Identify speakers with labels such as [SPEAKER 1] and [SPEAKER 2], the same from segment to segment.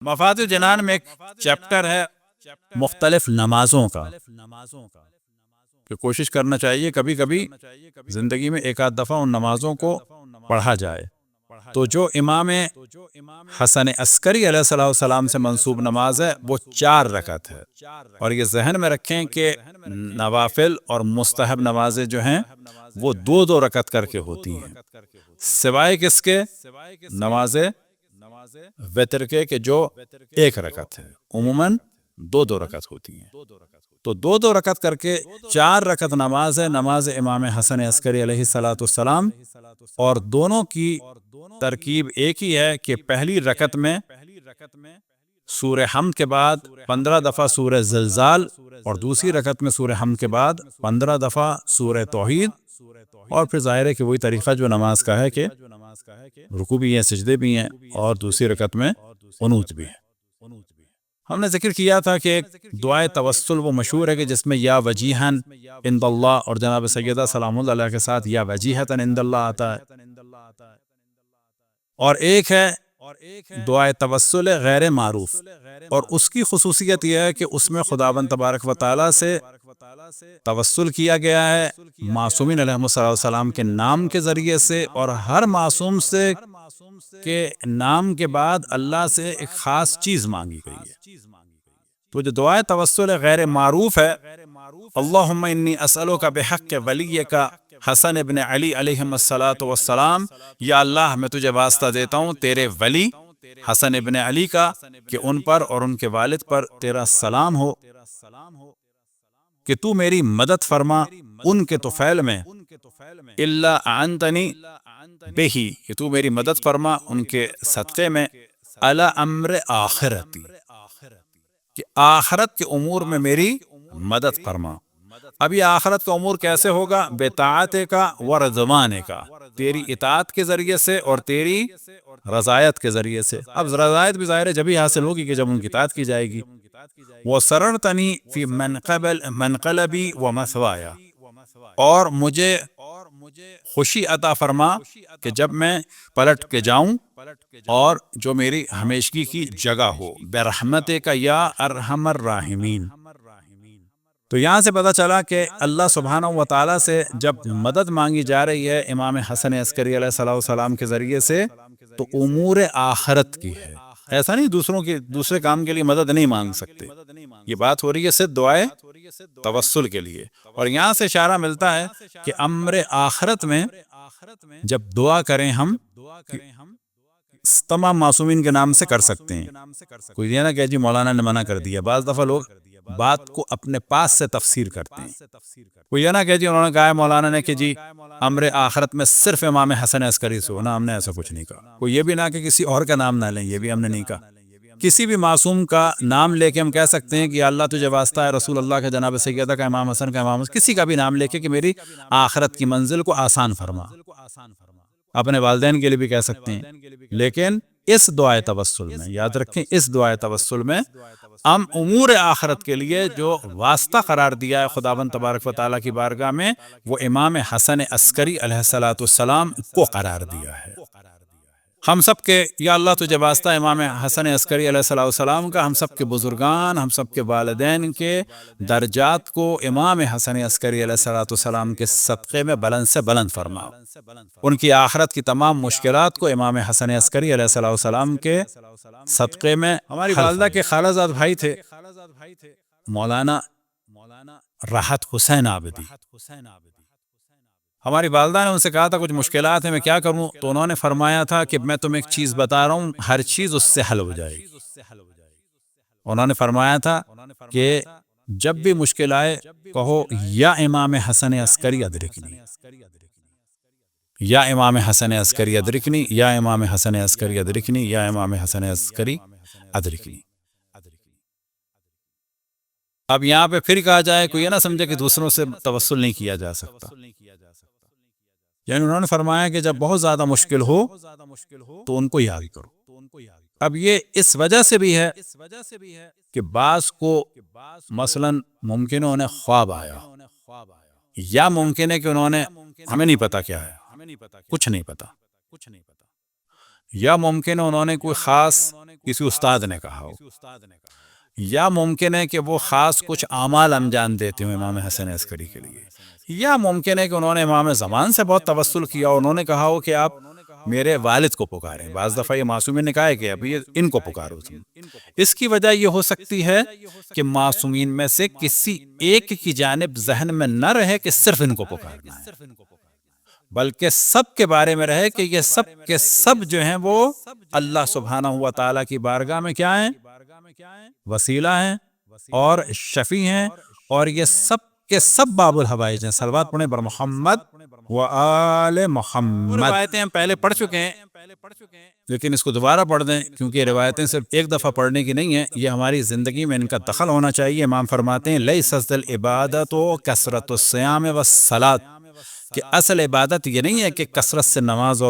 [SPEAKER 1] مفاتیح الجنان میں ایک چیپٹر ہے مختلف نمازوں کا، کہ کوشش کرنا چاہیے کبھی کبھی زندگی میں ایک آدھ دفعہ ان نمازوں کو پڑھا جائے۔ تو جو امام حسن عسکری علیہ الصلوۃ والسلام سے منسوب نماز ہے وہ 4 رکعت ہے، اور یہ ذہن میں رکھیں کہ نوافل اور مستحب نمازیں جو ہیں وہ 2 رکعت کر کے ہوتی ہیں، سوائے کس کے؟ نماز وتر کے، کہ جو 1 رکعت ہے، عموماً 2 رکعت ہوتی ہیں۔ تو 2 رکعت کر کے 4 رکعت نماز ہے، نماز امام حسن عسکری علیہ الصلوۃ والسلام، اور دونوں کی ترکیب ایک ہی ہے کہ پہلی رکعت میں سورہ حمد کے بعد 15 دفعہ سورہ زلزال، اور دوسری رکعت میں سورہ حمد کے بعد 15 دفعہ سورہ توحید، اور پھر ظاہر ہے کہ وہی طریقہ جو نماز کا ہے کہ رکوع بھی ہیں، سجدے بھی ہیں، اور دوسری رکعت میں قنوت بھی ہے۔ ہم نے ذکر کیا تھا کہ ایک دعائے توسل وہ مشہور ہے کہ جس میں یا وجیہن عند اللہ اور جناب سیدہ سلام اللہ علیہ کے ساتھ یا وجیہتن عند اللہ آتا ہے، اور ایک ہے دعائے توسل غیر معروف، اور اس کی خصوصیت یہ ہے کہ اس میں خداوند تبارک و تعالیٰ سے توسل کیا گیا ہے معصومین علیہ السلام کے نام کے ذریعے سے، اور ہر معصوم سے کے نام کے بعد اللہ سے ایک خاص چیز مانگی گئی ہے۔ تو جو دعائے توسل غیر معروف ہے، اللہم انی اسألک بحق ولیک حسن ابن علی علیہ الصلاۃ والسلام، یا اللہ میں تجھے واسطہ دیتا ہوں تیرے ولی حسن ابن علی کا، کہ ان پر اور ان کے والد پر تیرا سلام ہو، کہ تو میری مدد فرما ان کے طفیل میں، الا اعنتنی بہی، کہ تو میری مدد فرما ان کے صدقے میں، علی امر آخرتی، کہ آخرت کے امور میں میری مدد فرما۔ اب یہ آخرت کا امور کیسے ہوگا؟ بطاعت کا و رضوانے کا، تیری اطاعت کے ذریعے سے اور تیری رضایت کے ذریعے سے۔ اب رضایت بھی ظاہر ہے جبھی حاصل ہوگی کہ جب ان کی اطاعت کی جائے گی۔ وَسَرَرْتَنِي فِي منقلبی و مثوایا، اور مجھے خوشی عطا فرما کہ جب میں پلٹ کے جاؤں اور جو میری ہمیشگی کی جگہ ہو، برحمتک یا ارحم الراحمین۔ تو یہاں سے پتہ چلا کہ اللہ سبحانہ و تعالیٰ سے جب مدد مانگی جا رہی ہے امام حسن عسکری علیہ السلام کے ذریعے سے، تو امور آخرت کی ہے، ایسا نہیں دوسرے کام کے لیے مدد نہیں مانگ سکتے، یہ بات ہو رہی ہے صرف دعائے توسل کے لیے۔ اور یہاں سے اشارہ ملتا ہے کہ امر آخرت میں جب دعا کریں ہم تمام معصومین کے نام سے کر سکتے ہیں، کوئی یہ نہ کہ جی مولانا نے منع کر دیا۔ بعض دفعہ لوگ بات کو اپنے پاس سے تفسیر کرتے ہیں، کوئی یہ نہ کہ جی انہوں نے کہا ہے مولانا نے کہ جی امر آخرت میں صرف امام حسن عسکری سے ہونا، ہم نے ایسا کچھ نہیں کہا۔ کوئی یہ بھی نہ کہ کسی اور کا نام نہ لیں، یہ بھی ہم نے نہیں کہا۔ کسی بھی معصوم کا نام لے کے ہم کہہ سکتے ہیں کہ یا اللہ تجھے واسطہ ہے رسول اللہ کا، جناب سیدہ کا، امام حسن کا، امام حسن، کسی کا بھی نام لے کے کہ میری آخرت کی منزل کو آسان فرما۔ اپنے والدین کے لیے بھی کہہ سکتے ہیں، لیکن اس دعائے توسل میں یاد رکھیں، اس دعائے توسل میں ہم امور آخرت کے لیے جو واسطہ قرار دیا ہے خداوند تبارک و تعالیٰ کی بارگاہ میں، وہ امام حسن عسکری علیہ الصلوۃ والسلام کو قرار دیا ہے۔ ہم سب کے یا اللہ تجھے واسطہ امام حسن عسکری علیہ الصلوۃ والسلام کا، ہم سب کے بزرگان، ہم سب کے والدین کے درجات کو امام حسن عسکری علیہ الصلوۃ والسلام کے صدقے میں بلند سے بلند فرما۔ ان کی آخرت کی تمام مشکلات کو امام حسن عسکری علیہ الصلوۃ والسلام کے صدقے میں۔ ہماری والدہ کے خالہ زاد بھائی تھے مولانا راحت حسین عابدی۔ ہماری والدہ نے ان سے کہا تھا کچھ مشکلات ہیں، میں کیا کروں؟ تو انہوں نے فرمایا تھا کہ میں تمہیں ایک چیز بتا رہا ہوں، ہر چیز اس سے حل ہو جائے گی۔ انہوں نے فرمایا تھا کہ جب بھی مشکل آئے کہو یا امام حسن عسکری ادرکنی، یا امام حسن عسکری ادرکنی، یا امام حسن عسکری ادرکنی، یا امام حسن عسکری ادرکنی۔ اب یہاں پہ پھر کہا جائے، کوئی یہ نہ سمجھے کہ دوسروں سے توسل نہیں کیا جا سکتا، یعنی انہوں نے فرمایا کہ جب بہت زیادہ مشکل ہو تو ان کو یاد کرو۔ اب یہ اس وجہ سے بھی ہے کہ بعض کو مثلا ممکن ہے انہیں خواب آیا، یا ممکن ہے کہ انہوں نے، ہمیں نہیں پتا کیا ہے، کچھ نہیں پتا، یا ممکن ہے انہوں نے کوئی خاص کسی استاد نے کہا ہو، یا ممکن ہے کہ وہ خاص کچھ اعمال انجام دیتے ہوں امام حسن عسکری کے لیے، یا ممکن ہے کہ انہوں نے امام زمان سے بہت توسل کیا اور انہوں نے کہا ہو کہ آپ میرے والد کو پکاریں۔ بعض دفعہ یہ معصومین نے کہا ہے کہ ابھی ان کو پکارو تم۔ اس کی وجہ یہ ہو سکتی ہے کہ معصومین میں سے کسی ایک کی جانب ذہن میں نہ رہے کہ صرف ان کو پکارنا ہے، بلکہ سب کے بارے میں رہے کہ یہ سب کے سب جو ہیں وہ اللہ سبحانہ و تعالیٰ کی بارگاہ میں کیا ہیں؟ وسیلہ ہیں اور شفیع ہیں، اور یہ سب کے سب باب الحوائج ہیں۔ صلوات پڑھیں بر محمد و آل محمد۔ روایتیں ہم پہلے پڑھ چکے ہیں، لیکن اس کو دوبارہ پڑھ دیں کیونکہ یہ روایتیں صرف ایک دفعہ پڑھنے کی نہیں ہیں، یہ ہماری زندگی میں ان کا دخل ہونا چاہیے۔ امام فرماتے ہیں لیست العبادت کثرت الصیام والصلاۃ، کہ اصل عبادت یہ نہیں ہے کہ کثرت سے نماز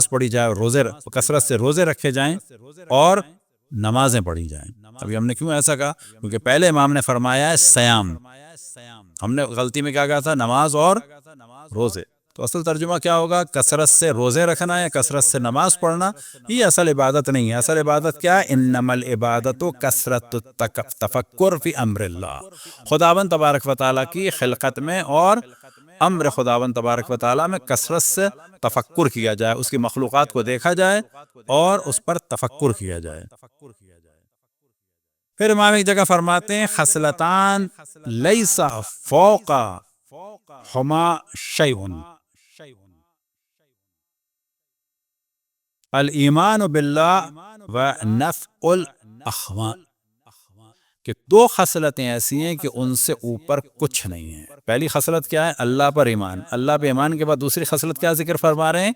[SPEAKER 1] پڑھی جائے اور کثرت سے روزے رکھے جائیں اور نمازیں پڑھی جائیں۔ ابھی ہم نے کیوں ایسا کہا؟ کیونکہ پہلے امام نے فرمایا ہے سیام، ہم نے غلطی میں کیا کہا تھا؟ نماز اور روزے۔ تو اصل ترجمہ کیا ہوگا؟ کثرت سے روزے رکھنا یا کثرت سے نماز پڑھنا، یہ اصل عبادت نہیں ہے۔ اصل عبادت کیا ہے؟ انما العبادت کثرت التفکر فی امر اللہ، خداوند تبارک و تعالیٰ کی خلقت میں اور امر خداوند تبارک و تعالیٰ میں کثرت سے تفکر کیا جائے، اس کی مخلوقات کو دیکھا جائے اور اس پر تفکر کیا جائے۔ پھر امام ایک جگہ فرماتے ہیں خصلتان لیس فوق ہما شیء، الایمان باللہ و نفع الاخوان، کہ دو خصلتیں ایسی ہیں کہ ان سے اوپر کچھ نہیں ہے۔ پہلی خصلت کیا ہے؟ اللہ پر ایمان۔ اللہ پہ ایمان کے بعد دوسری خصلت کیا ذکر فرما رہے ہیں؟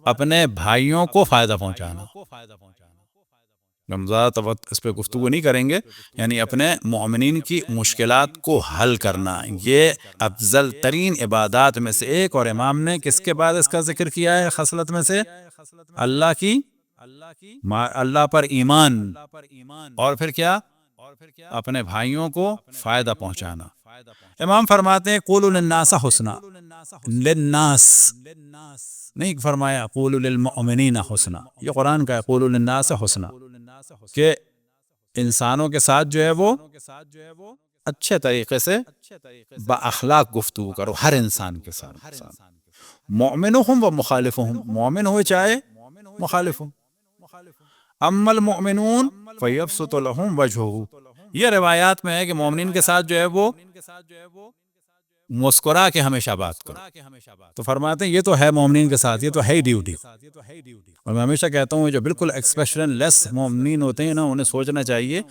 [SPEAKER 1] اپنے بھائیوں کو فائدہ پہنچانا۔ ہم زیادہ اس پہ گفتگو نہیں کریں گے، یعنی اپنے مومنین کی مشکلات کو حل کرنا، یہ افضل ترین عبادات میں سے ایک۔ اور امام نے کس کے بعد اس کا ذکر کیا ہے خصلت میں سے؟ اللہ پر ایمان، اور پھر کیا؟ اپنے بھائیوں کو فائدہ پہنچانا۔ امام فرماتے ہیں قولوا للناس حسنا، للناس نہیں فرمایا قولوا للمؤمنین حسنا، یہ قرآن کا ہے قولوا للناس حسنا، کہ انسانوں کے ساتھ جو ہے وہ اچھے طریقے سے با اخلاق گفتگو کرو، ہر انسان کے ساتھ، مؤمنہم و مخالفہم، مومن ہوئے چاہے مخالف ہوں۔ اما المؤمنون فیبسط لہم وجہہ، یہ روایات میں ہے کہ مومنین کے ساتھ جو ہے وہ مسکرا کے ہمیشہ بات کرو۔ تو فرماتے ہیں یہ تو ہے مومنین کے ساتھ، یہ تو ہے ہی ڈیوٹی۔ اور میں ہمیشہ کہتا ہوں جو بالکل ایکسپریشن لیس مومنین ہوتے ہیں نا، انہیں سوچنا چاہیے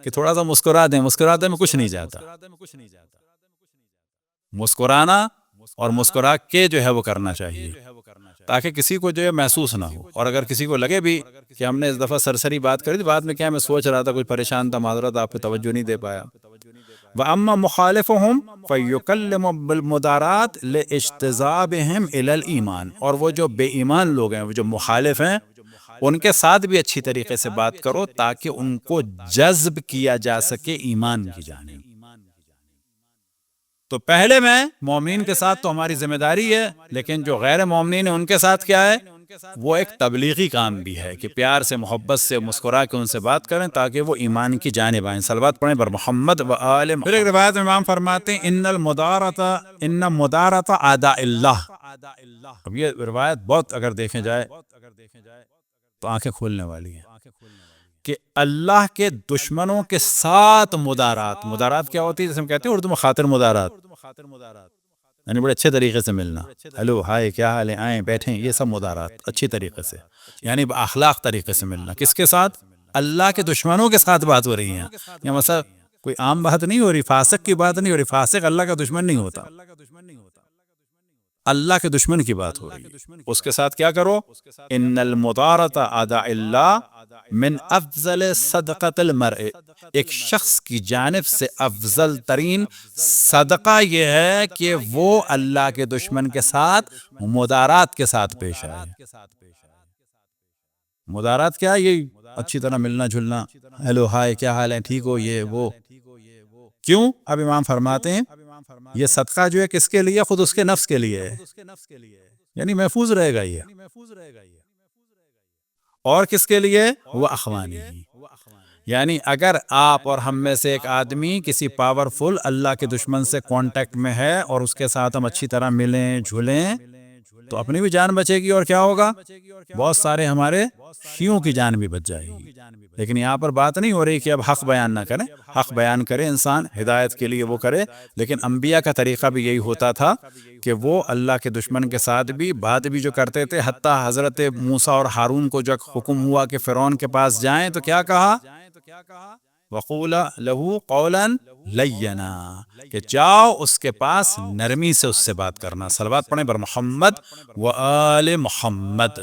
[SPEAKER 1] کہ تھوڑا سا مسکرا دیں، مسکراتے میں کچھ نہیں جاتا۔ مسکرانا اور مسکرا کے جو ہے وہ کرنا چاہیے تاکہ کسی کو جو ہے محسوس نہ ہو، اور اگر کسی کو لگے بھی کہ ہم نے اس دفعہ سرسری بات کری تھی، بعد میں کیا میں سوچ رہا تھا، کچھ پریشان تھا، معذرت آپ پہ توجہ نہیں دے پایا۔ وَأَمَّا مُخَالِفُهُمْ فَيُكَلِّمُ بِالْمُدَارَاتِ لِاجْتِذَابِهِمْ إِلَى الْإِيمَانِ، اور وہ جو بے ایمان لوگ ہیں، وہ جو مخالف ہیں، ان کے ساتھ بھی اچھی طریقے سے بات کرو تاکہ ان کو جذب کیا جا سکے ایمان کی جانب۔ تو پہلے میں مومنین کے ساتھ تو ہماری ذمہ داری ہے، لیکن جو غیر مومنین ہیں ان کے ساتھ کیا ہے؟ وہ ایک تبلیغی کام بھی ہے کہ پیار سے، محبت سے، مسکرا کے ان سے بات کریں تاکہ وہ ایمان کی جانب آئیں۔ صلوات پڑھیں بر محمد و آل محمد۔ پھر ایک روایت میں امام فرماتے ہیں ان مدارۃ اعداء اللہ، اب یہ روایت بہت اگر دیکھیں جائے تو آنکھیں کھولنے والی ہے، کہ اللہ کے دشمنوں کے ساتھ مدارات۔ مدارات کیا ہوتی ہے؟ جیسے ہم کہتے ہیں اردو میں خاطر مدارات، یعنی بڑے اچھے طریقے سے ملنا، ہیلو ہائے کیا حال ہے، آئیں بیٹھیں، یہ سب مدارات اچھی طریقے سے، یعنی اخلاق طریقے سے ملنا۔ کس کے ساتھ؟ اللہ کے دشمنوں کے ساتھ بات ہو رہی ہے، یہ مثلا کوئی عام بات نہیں ہو رہی، فاسق کی بات نہیں ہو رہی، فاسق اللہ کا دشمن نہیں ہوتا، اللہ کے دشمن کی بات ہو رہی ہے، اس کے ساتھ کیا کرو؟ ان المدارۃ اعداء اللہ من افضل صدقۃ المرء، ایک شخص کی جانب سے افضل ترین صدقہ یہ ہے کہ وہ اللہ کے دشمن کے ساتھ مدارات کے ساتھ پیش آئے۔ مدارات کیا ہے؟ یہ اچھی طرح ملنا جلنا، ہیلو ہائے کیا حال ہے، ٹھیک ہو، یہ وہ۔ کیوں؟ اب امام فرماتے ہیں یہ صدقہ جو ہے کس کے لیے؟ خود اس کے نفس کے لیے ہے، یعنی محفوظ رہے گا یہ۔ اور کس کے لیے؟ وہ اخوانی، یعنی اگر آپ اور ہم میں سے ایک آدمی کسی پاورفل اللہ کے دشمن سے کانٹیکٹ میں ہے اور اس کے ساتھ ہم اچھی طرح ملیں جھولیں تو اپنی بھی جان بچے گی، اور کیا ہوگا؟ بہت سارے ہمارے شیعوں کی جان بھی بچ جائے گی۔ لیکن یہاں پر بات نہیں ہو رہی کہ اب حق بیان نہ کریں، حق بیان کرے انسان، ہدایت کے لیے وہ کرے، لیکن انبیاء کا طریقہ بھی یہی ہوتا تھا کہ وہ اللہ کے دشمن کے ساتھ بھی بات بھی جو کرتے تھے، حتیٰ حضرت موسیٰ اور ہارون کو جب حکم ہوا کہ فرعون کے پاس جائیں تو کیا کہا؟ وَقُولَ لَهُ قَوْلًا لَيِّنًا، کہ جاؤ اس کے پاس نرمی سے اس سے بات کرنا۔ صلوات پڑھیں بر محمد و آل محمد۔